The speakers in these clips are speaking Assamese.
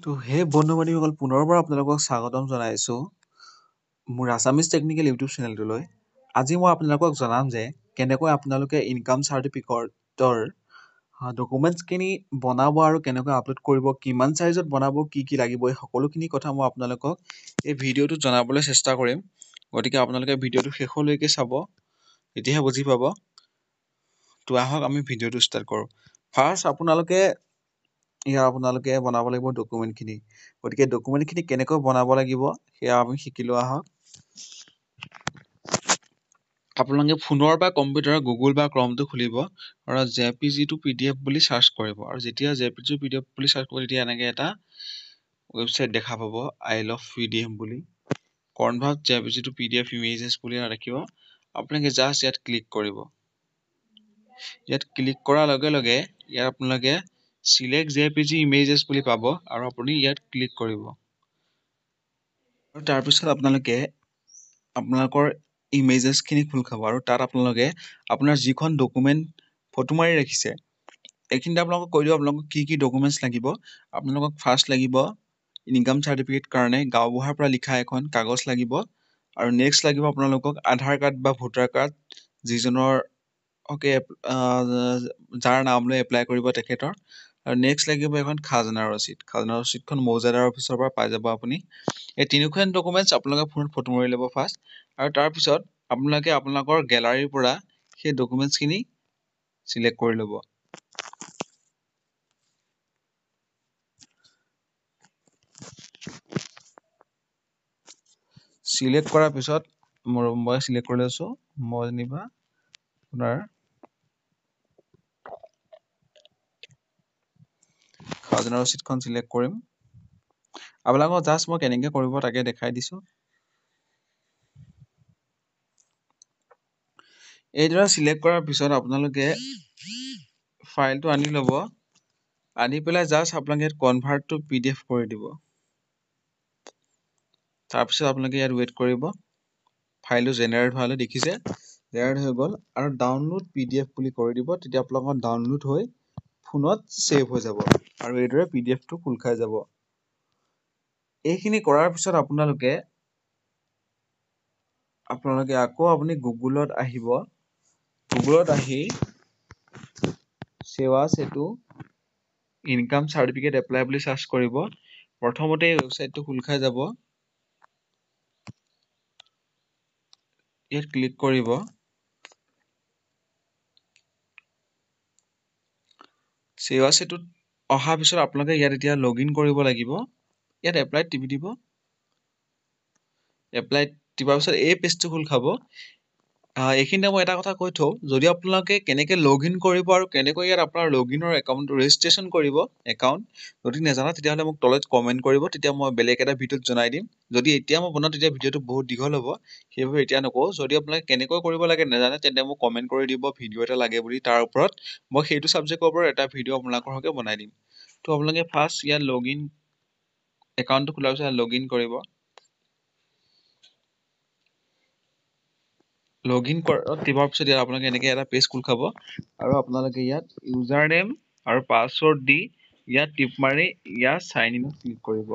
তো হে বন্ধু-বান্ধৱীসকল পুনৰবাৰ আপোনালোকক স্বাগতম জনাইছো মোৰ আছামিজ টেকনিকেল ইউটিউব চেনেলটোলৈ। আজি মই আপোনালোকক জনাম যে কেনেকৈ আপোনালোকে ইনকাম চাৰ্টিফিকেটৰ ডকুমেণ্টছখিনি বনাব আৰু কেনেকৈ আপলোড কৰিব, কিমান সাইজত বনাব, কি লাগিব, এই সকলোখিনি কথা মই আপোনালোকক এই ভিডিঅ'টোত জনাবলৈ চেষ্টা কৰিম। গতিকে আপোনালোকে ভিডিঅ'টো শেষলৈকে চাব, তেতিয়াহে বুজি পাব। তো আহক আমি ভিডিঅ'টো ষ্টাৰ্ট কৰোঁ। ফাৰ্ষ্ট আপোনালোকে বনাব লাগিব ডকুমেণ্টখিনি। গতিকে ডকুমেণ্টখিনি কেনেকৈ বনাব লাগিব সেয়া আমি শিকিলো আহক। আপোনালোকে ফোনৰ বা কম্পিউটাৰৰ গুগল বা ক্ৰমটো খুলিব আৰু JPG to PDF বুলি চাৰ্চ কৰিব। আৰু যেতিয়া JPG to PDF বুলি চাৰ্চ কৰিব তেতিয়া এনেকৈ এটা ৱেবছাইট দেখা পাব, I love PDF বুলি। Convert JPG to PDF images বুলি ৰাখিব। আপোনালোকে জাষ্ট ইয়াত ক্লিক কৰিব। ইয়াত ক্লিক কৰাৰ লগে লগে ইয়াত আপোনালোকে Select JPG images বুলি পাব আৰু আপুনি ইয়াত ক্লিক কৰিব। আৰু তাৰপিছত আপোনালোকে আপোনালোকৰ ইমেজেছখিনি খোল খাব আৰু তাত আপোনালোকে আপোনাৰ যিখন ডকুমেণ্ট ফটো মাৰি ৰাখিছে এইখিনিতে আপোনালোকক কৈ দিওঁ আপোনালোকক কি ডকুমেণ্টছ লাগিব। আপোনালোকক ফাৰ্ষ্ট লাগিব ইনকাম চাৰ্টিফিকেট কাৰণে গাঁওবুঢ়াৰ পৰা লিখা এখন কাগজ লাগিব। আৰু নেক্সট লাগিব আপোনালোকক আধাৰ কাৰ্ড বা ভোটাৰ কাৰ্ড যিজনৰ যাৰ নাম লৈ এপ্লাই কৰিব তেখেতৰ। আৰু নেক্সট লাগিব এখন খাজনা ৰচিদ। খাজনা ৰচিদখন মৌজাদাৰ অফিচৰ পৰা পাই যাব আপুনি। এই তিনিখন ডকুমেণ্টছ আপোনালোকে ফোনত ফটো মাৰি ল'ব ফাৰ্ষ্ট। আৰু তাৰপিছত আপোনালোকে আপোনালোকৰ গেলাৰীৰ পৰা সেই ডকুমেণ্টছখিনি চিলেক্ট কৰি ল'ব। চিলেক্ট কৰাৰ পিছত মই চিলেক্ট কৰি লৈছোঁ। মই যেনিবা আপোনাৰ খাজনা ৰচিদখন চিলেক্ট কৰিম। আপোনালোকক জাষ্ট মই কেনেকৈ কৰিব তাকে দেখাই দিছোঁ। এইদৰে চিলেক্ট কৰাৰ পিছত আপোনালোকে ফাইলটো আনি ল'ব। আনি পেলাই জাষ্ট আপোনালোকে ইয়াত কনভাৰ্ট টু PDF কৰি দিব। তাৰপিছত আপোনালোকে ইয়াত ৱেইট কৰিব। ফাইলটো জেনেৰেট হোৱালৈ দেখিছে জেনেৰেট হৈ গ'ল আৰু ডাউনলোড PDF বুলি কৰি দিব। তেতিয়া আপোনালোকৰ ডাউনলোড হৈ ফোনত ছেভ হৈ যাব আৰু এইদৰে PDFটো খোল খাই যাব। এইখিনি কৰাৰ পিছত আপোনালোকে আকৌ আপুনি গুগলত আহিব। গুগলত আহি সেৱা সেতু ইনকাম চাৰ্টিফিকেট এপ্লাই বুলি চাৰ্চ কৰিব। প্ৰথমতে এই ৱেবছাইটটো খোল খাই যাব। ইয়াত ক্লিক কৰিব। সেৱা সেতুত অহাৰ পিছত আপোনালোকে ইয়াত এতিয়া লগইন কৰিব লাগিব। ইয়াত এপ্লাইত টিপি দিব। এপ্লাইত টিপাৰ পিছত এই পেজটো খোল খাব। এইখিনিতে মই এটা কথা কৈ থওঁ, যদি আপোনালোকে কেনেকৈ লগইন কৰিব আৰু কেনেকৈ ইয়াত আপোনাৰ লগইনৰ একাউণ্টটো ৰেজিষ্ট্ৰেশ্যন কৰিব একাউণ্ট যদি নাজানে তেতিয়াহ'লে মোক তলত কমেণ্ট কৰিব, তেতিয়া মই বেলেগ এটা ভিডিঅ'ত জনাই দিম। যদি এতিয়া মই বনাওঁ তেতিয়া ভিডিঅ'টো বহুত দীঘল হ'ব, সেইবাবে এতিয়া নকওঁ। যদি আপোনালোকে কেনেকৈ কৰিব লাগে নাজানে তেন্তে মোক কমেণ্ট কৰি দিব ভিডিঅ' এটা লাগে বুলি, তাৰ ওপৰত মই সেইটো ছাবজেক্টৰ ওপৰত এটা ভিডিঅ' আপোনালোকৰ হকে বনাই দিম। তো আপোনালোকে ফাৰ্ষ্ট ইয়াত লগইন একাউণ্টটো খোলাৰ পিছত লগইন কৰিব। লগইন টিপাৰ পিছত ইয়াত আপোনালোকে এনেকৈ এটা পেজ খোল খাব আৰু আপোনালোকে ইয়াত ইউজাৰ নেম আৰু পাছৱৰ্ড দি ইয়াত টিপ মাৰি ইয়াত চাইন ইনত ক্লিক কৰিব।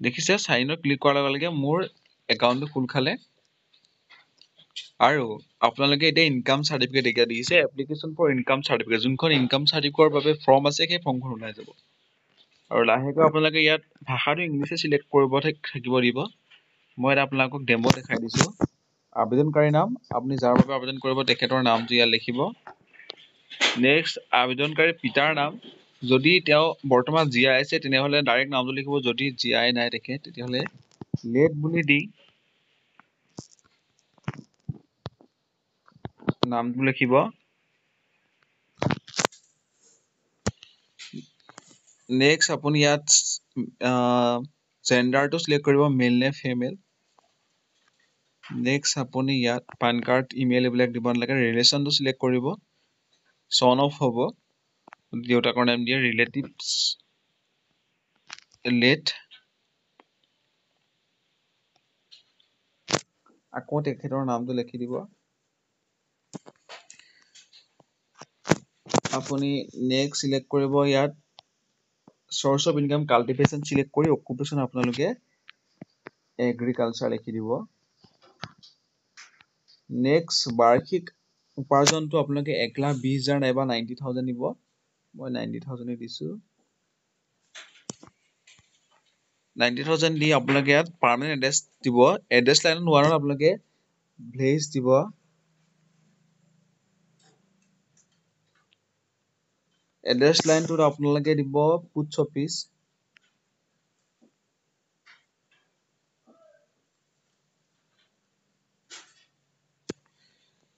দেখিছে চাইন ইনত ক্লিক কৰাৰ লগে লগে মোৰ একাউণ্টটো খোল খালে আৰু আপোনালোকে এতিয়া ইনকাম চাৰ্টিফিকেট এতিয়া দেখিছে এপ্লিকেশ্যন ফৰ ইনকাম চাৰ্টিফিকেট, যোনখন ইনকাম চাৰ্টিফিকেটৰ বাবে ফৰ্ম আছে সেই ফৰ্মখন ওলাই যাব। আৰু লাহেকৈ আপোনালোকে ইয়াত ভাষাটো ইংলিছে চিলেক্ট কৰিব থাকিব দিব। মই এটা আপোনালোকক ডেমো দেখাই দিছোঁ। আবেদনকাৰী নাম আপুনি যাৰ বাবে আবেদন কৰিব তেখেতৰ নামটো ইয়াত লিখিব। নেক্সট আবেদনকাৰী পিতাৰ নাম, যদি তেওঁ বৰ্তমান জীয়াই আছে তেনেহ'লে ডাইৰেক্ট নামটো লিখিব। যদি জীয়াই নাই তেখেত তেতিয়াহ'লে লেট বুলি দি নামটো লিখিব। নেক্সট আপুনি ইয়াত জেণ্ডাৰটো চিলেক্ট কৰিব, মেল নে ফিমেল। নেক্সট আপুনি ইয়াত পান কাৰ্ড ইমেইল এইবিলাক দিব নালাগে। ৰিলেশ্যনটো চিলেক্ট কৰিব, চন অফ হ'ব, দেউতাকৰ নাম দিয়ে, ৰিলেটিভছ লেট, আকৌ তেখেতৰ নামটো লিখি দিব। আপুনি নেক্সট চিলেক্ট কৰিব ইয়াত source of income cultivation select কৰি occupation আপোনালোকে agriculture লিখি দিব next বাৰ্ষিক উপাৰ্জনটো আপোনালোকে 1,20,000 নাইবা 90,000 দিব মই 90,000 দিছো 90,000 দি আপোনালোকে ইয়াত permanent address দিব address line 1 ত আপোনালোকে village দিব address line 2 ত আপোনালোকে দিব post office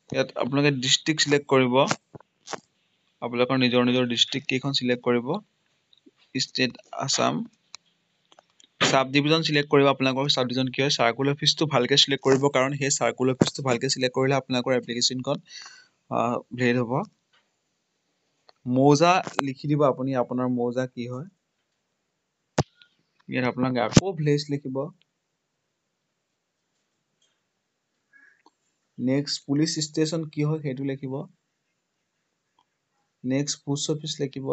ইয়াত আপোনালোকে district select কৰিব আপোনালোকৰ নিজৰ district কেইখন select কৰিব state Assam sub division select কৰিব আপোনালোকৰ sub division কি হয় circle office টো ভালকে select কৰিব কাৰণ হে circle office টো ভালকে select কৰিলে আপোনালোকৰ application খন valid হ'ব মৌজা লিখি দিব আপুনি আপোনাৰ মৌজা কি হয় ইয়াত আপোনালোকে আকৌ village লিখিব next police station কি হয় হেতু লিখিব next post office লিখিব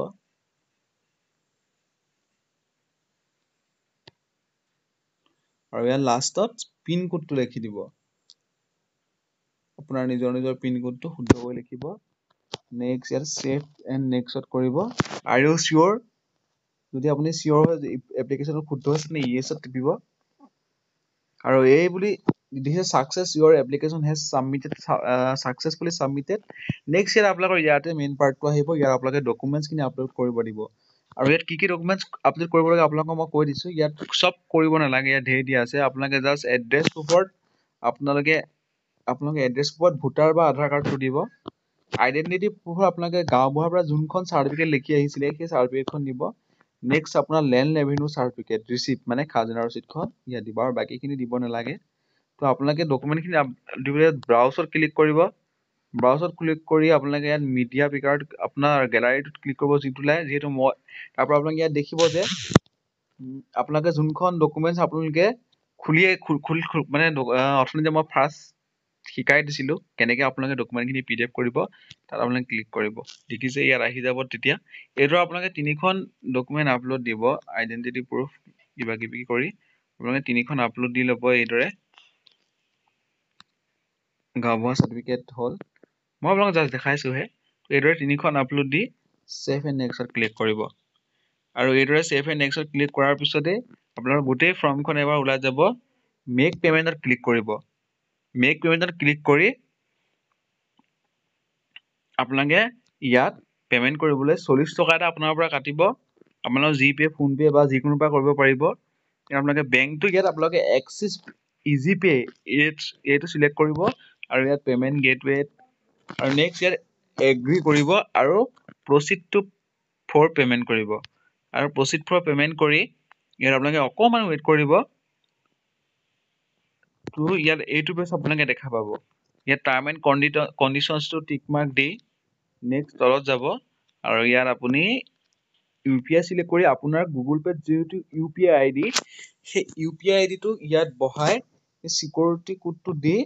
আৰু ইয়াৰ লাষ্টত পিন কোডটো লিখি দিব আপোনাৰ নিজৰ পিন কোডটো শুদ্ধকৈ লিখিব next ইয়াত save and next ত কৰিব are you sure যদি আপুনি sure হয় এপ্লিকেশনটো শুদ্ধ হৈছে নে yes ত টিপিব আৰু এই বুলি this is success your application has submitted successfully submitted next ইয়াত আপোনালোকৰ ইয়াতে মেইন পাৰ্টটো আহিব ইয়াত আপোনালোকে ডকুমেন্টছ খিনি আপলোড কৰিব দিব আৰু ইয়াত কি ডকুমেন্টছ আপলোড কৰিব লাগে আপোনালোকক মই কৈ দিছো ইয়াত সব কৰিব নালাগে ইয়াত ধেৰ দিয়া আছে আপোনালোকে জাস্ট এড্ৰেছ ওপৰত আপোনালোকে এড্ৰেছ ওপৰত ভোটাৰ বা আধাৰ কাৰ্ডটো দিব আইডেন্টিটি প্ৰুফ আপোনালোকে গাঁওবুঢ়াৰ পৰা যোনখন সাৰ্টিফিকেট লিখি আহিছিলে সেই সাৰ্টিফিকেটখন দিব নেক্সট আপোনাৰ ল্যান্ড ৰেভিনিউ সাৰ্টিফিকেট ৰিসিপ্ট মানে খাজনা ৰচিদখন ইয়াত দিব আৰু বাকিখিনি দিব নালাগে তো আপোনালোকে ডকুমেন্টখিনি দিবলৈ ব্ৰাউজত ক্লিক কৰিব ব্ৰাউজত ক্লিক কৰি আপোনালোকে ইয়াত মিডিয়া পিকাৰত আপোনাৰ গ্যালাৰীটোত ক্লিক কৰিব যিটো লাই যেহেতু মই তাৰ পৰা আপোনালোকে ইয়াত দেখিব যে আপোনালোকে যোনখন ডকুমেন্টছ আপোনালোকে মানে অথনি যে মই ফাৰ্স্ট শিকাই দিছিলো কেনেকৈ আপোনালোকে ডকুমেন্টখিনি পিডিএফ কৰিব তাত আপোনালোকে ক্লিক কৰিব দেখিছে ইয়াত আহি যাব তেতিয়া এইটো আপোনালোকে তিনিখন ডকুমেন্ট আপলোড দিব আইডেন্টিটি প্ৰুফ কিবা কিবি কৰি আপোনালোকে তিনিখন আপলোড দি ল'ব এইদৰে গাঁওবুঢ়া সাৰ্টিফিকেট হ'ল মই আপোনালোকক জাস্ট দেখাইছো হে এইদৰে তিনিখন upload the save and next click কৰিব আৰু এইদৰে সেভ এণ্ড নেক্সট ক্লিক কৰাৰ পিছতে আপোনালোকৰ গোটেই ফৰ্মখন এবাৰ ওলাই যাব মেক পেমেন্টত ক্লিক কৰিব মেক পেমেন্টত ক্লিক কৰি আপোনালোকে ইয়াত পেমেন্ট কৰিবলৈ 40 টকা এটা আপোনাৰ পৰা কাটিব আপোনালোকৰ জিপে ফোন পে বা যিকোনো পৰা কৰিব পাৰিব আপোনালোকে বেংকটো ইয়াত আপোনালোকে এক্সিস ইজি পে এইটো সিলেক্ট কৰিব আৰু ইয়াত পেমেন্ট গেটৱে আৰু নেক্সট ইয়াত এগ্ৰি কৰিব আৰু প্ৰসিড টু ফৰ পেমেন্ট কৰিব আৰু প্ৰসিড ফৰ পেমেন্ট কৰি ইয়াত আপোনালোকে অকমান ওয়েট কৰিব তো ইয়াত এইটো পেজ আপোনালোকে দেখা পাব ইয়াত টাৰ্ম এণ্ড কণ্ডিশনছটো টিক মাৰ্ক দি নেক্সট তলত যাব আৰু ইয়াত আপুনি ইউপিআই সিলেক্ট কৰি আপোনাৰ গুগল পে যেটো ইউপিআই আইডি সেই ইউপিআই আইডিটো ইয়াত বহাই সিকিউৰিটি কোডটো দি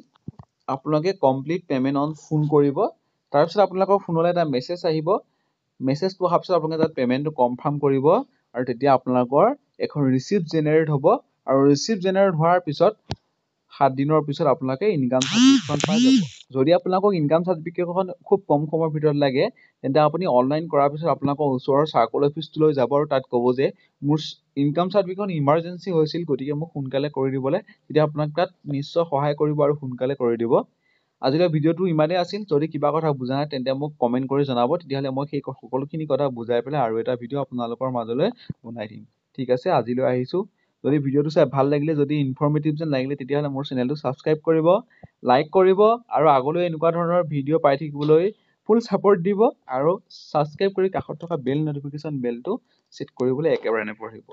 আপোনালোকে কমপ্লিট পেমেন্ট অন ফোন কৰিব তাৰ পিছত আপোনালোকৰ ফোনলৈ এটা মেছেজ আহিব মেছেজটো অহাৰ পিছত আপোনালোকে তাত পেমেন্টটো কনফাৰ্ম কৰিব আৰু তেতিয়া আপোনালোকৰ এখন ৰিসিপ্ট জেনাৰেট হ'ব আৰু ৰিসিপ্ট জেনাৰেট হোৱাৰ পিছত 7 দিনৰ পিছত আপোনালোকে ইনকাম সাৰ্টিফিকেটখন পাই যাব যদি আপোনালোকক ইনকাম সাৰ্টিফিকেটখন খুব কম সময়ৰ ভিতৰত লাগে তেন্তে আপুনি অনলাইন কৰাৰ পিছত আপোনালোকৰ ওচৰৰ সাৰ্কল অফিচলৈ যাব আৰু তাত ক'ব যে মোৰ ইনকাম সাৰ্টিফিকেটখন ইমাৰ্জেন্সি হৈছিল গতিকে মোক সোনকালে কৰি দিবলৈ তেতিয়া আপোনাক তাত নিশ্চয় সহায় কৰিব আৰু সোনকালে কৰি দিব আজিলৈ ভিডিওটো ইমানেই আছিল যদি কিবা কথা বুজা নাই তেন্তে মোক কমেন্ট কৰি জনাব তেতিয়াহলে মই সেই সকলোখিনি কথা বুজাই পেলাই আৰু এটা ভিডিও আপোনালোকৰ মাজলৈ বনাই দিম ঠিক আছে আজিলৈ আহিছো যদি ভিডিওটো চাই ভাল লাগিলে যদি ইনফৰমেটিভ যেন লাগিলে তেতিয়াহলে মোৰ চেনেলটো সাবস্ক্ৰাইব কৰিব লাইক কৰিব আৰু আগলৈ এনেকুৱা ধৰণৰ ভিডিও পাই থাকিবলৈ ফুল সাপোৰ্ট দিব আৰু সাবস্ক্ৰাইব কৰি কাষত থকা বেল নটিফিকেশন বেলটো সেট কৰিবলৈ একেবাৰে নপঢ়িব